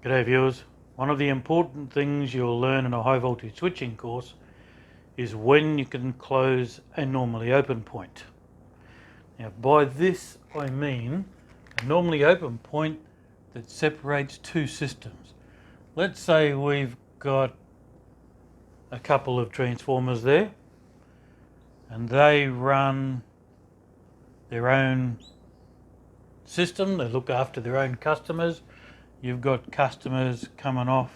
G'day viewers. One of the important things you'll learn in a high voltage switching course is when you can close a normally open point. Now by this I mean a normally open point that separates two systems. Let's say we've got a couple of transformers there and they run their own system, they look after their own customers. You've got customers coming off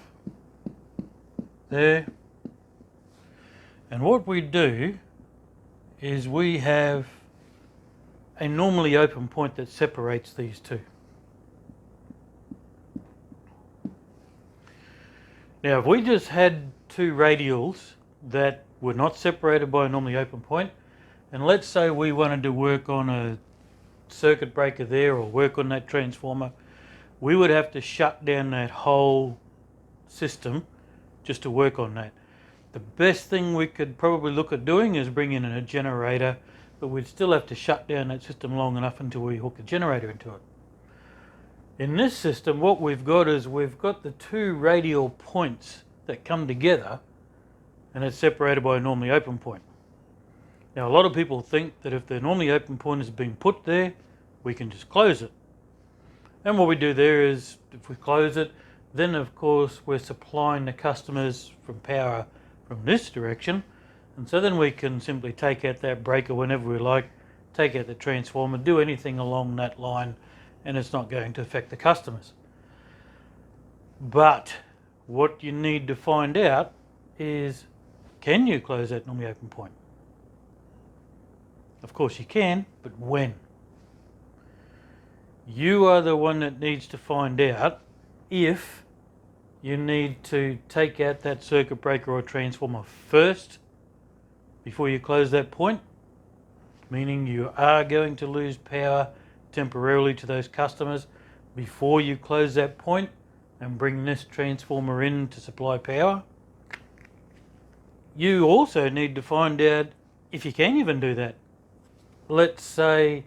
there, and what we do is we have a normally open point that separates these two. Now if we just had two radials that were not separated by a normally open point, and let's say we wanted to work on a circuit breaker there or work on that transformer, we would have to shut down that whole system just to work on that. The best thing we could probably look at doing is bring in a generator, but we'd still have to shut down that system long enough until we hook a generator into it. In this system, what we've got is we've got the two radial points that come together and it's separated by a normally open point. Now a lot of people think that if the normally open point has been put there, we can just close it. And what we do there is, if we close it, then of course we're supplying the customers from power from this direction, and so then we can simply take out that breaker whenever we like, take out the transformer, do anything along that line, and it's not going to affect the customers. But what you need to find out is, can you close that normally open point? Of course you can, but when? You are the one that needs to find out if you need to take out that circuit breaker or transformer first before you close that point, meaning you are going to lose power temporarily to those customers before you close that point and bring this transformer in to supply power. You also need to find out if you can even do that. Let's say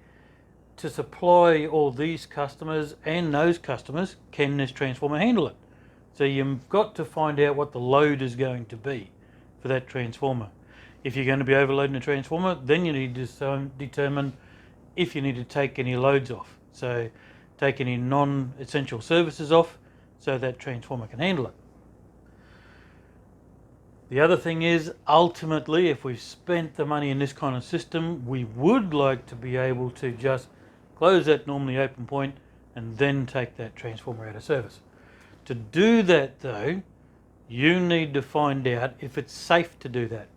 to supply all these customers and those customers, can this transformer handle it? So you've got to find out what the load is going to be for that transformer. If you're going to be overloading the transformer, then you need to determine if you need to take any loads off. So take any non-essential services off so that transformer can handle it. The other thing is, ultimately, if we've spent the money in this kind of system, we would like to be able to just close that normally open point and then take that transformer out of service. To do that though, you need to find out if it's safe to do that.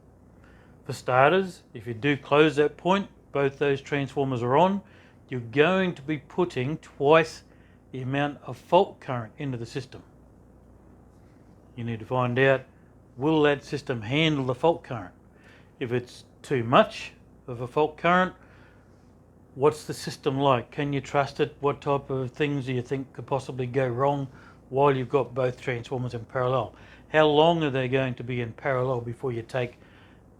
For starters, if you do close that point, both those transformers are on, you're going to be putting twice the amount of fault current into the system. You need to find out, will that system handle the fault current? If it's too much of a fault current, what's the system like? Can you trust it? What type of things do you think could possibly go wrong while you've got both transformers in parallel? How long are they going to be in parallel before you take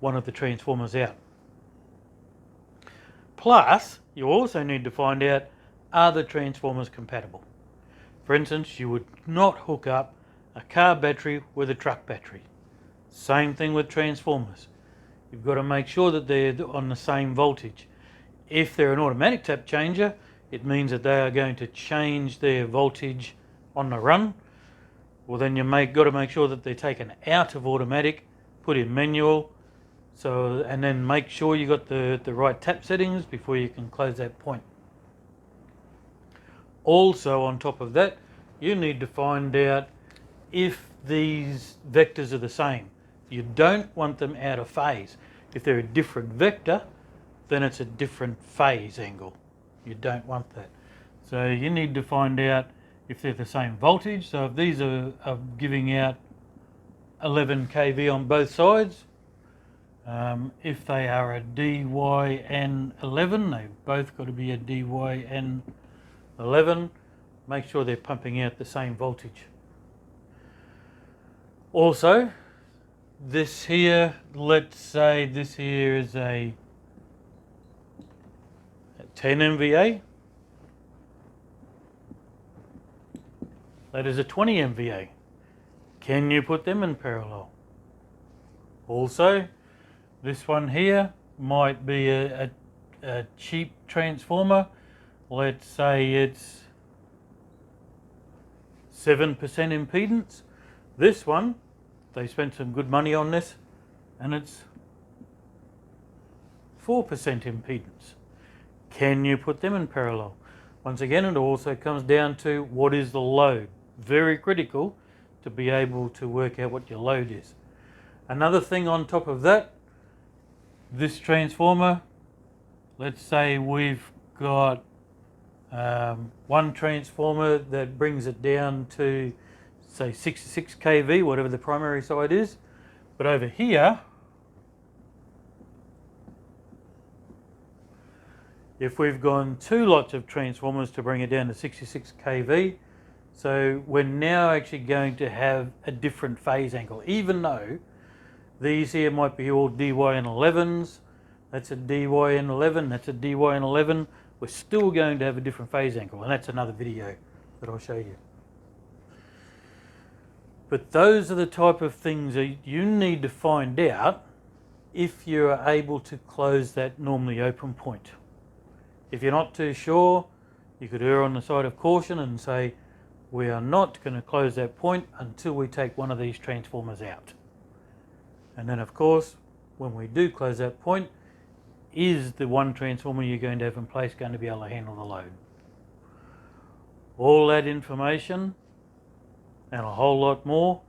one of the transformers out? Plus, you also need to find out, are the transformers compatible? For instance, you would not hook up a car battery with a truck battery. Same thing with transformers. You've got to make sure that they're on the same voltage. If they're an automatic tap changer, it means that they are going to change their voltage on the run. Well, then you got to make sure that they're taken out of automatic, put in manual, and then make sure you got the right tap settings before you can close that point. Also, on top of that, you need to find out if these vectors are the same. You don't want them out of phase. If they're a different vector, then it's a different phase angle. You don't want that. So you need to find out if they're the same voltage. So if these are giving out 11 kV on both sides, if they are a DYN11, they've both got to be a DYN11. Make sure they're pumping out the same voltage. Also, this here, let's say this here is a 10 MVA. That is a 20 MVA. Can you put them in parallel? Also, this one here might be a cheap transformer. Let's say it's 7% impedance. This one, they spent some good money on this, and it's 4% impedance. Can you put them in parallel? Once again, it also comes down to what is the load. Very critical to be able to work out what your load is. Another thing on top of that, this transformer, let's say we've got one transformer that brings it down to, say, 66 kV, whatever the primary side is. But over here, if we've gone 2 lots of transformers to bring it down to 66 kV, so we're now actually going to have a different phase angle, even though these here might be all DYN11s, that's a DYN11, that's a DYN11, we're still going to have a different phase angle, and that's another video that I'll show you. But those are the type of things that you need to find out if you're able to close that normally open point. If you're not too sure, you could err on the side of caution and say, we are not going to close that point until we take one of these transformers out. And then of course, when we do close that point, is the one transformer you're going to have in place going to be able to handle the load? All that information and a whole lot more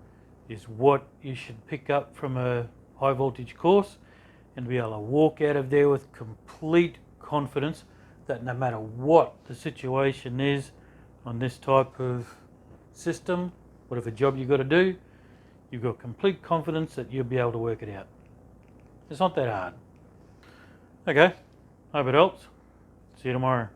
is what you should pick up from a high voltage course and be able to walk out of there with complete confidence that no matter what the situation is on this type of system, whatever job you've got to do, you've got complete confidence that you'll be able to work it out. It's not that hard. Okay, hope it helps. See you tomorrow.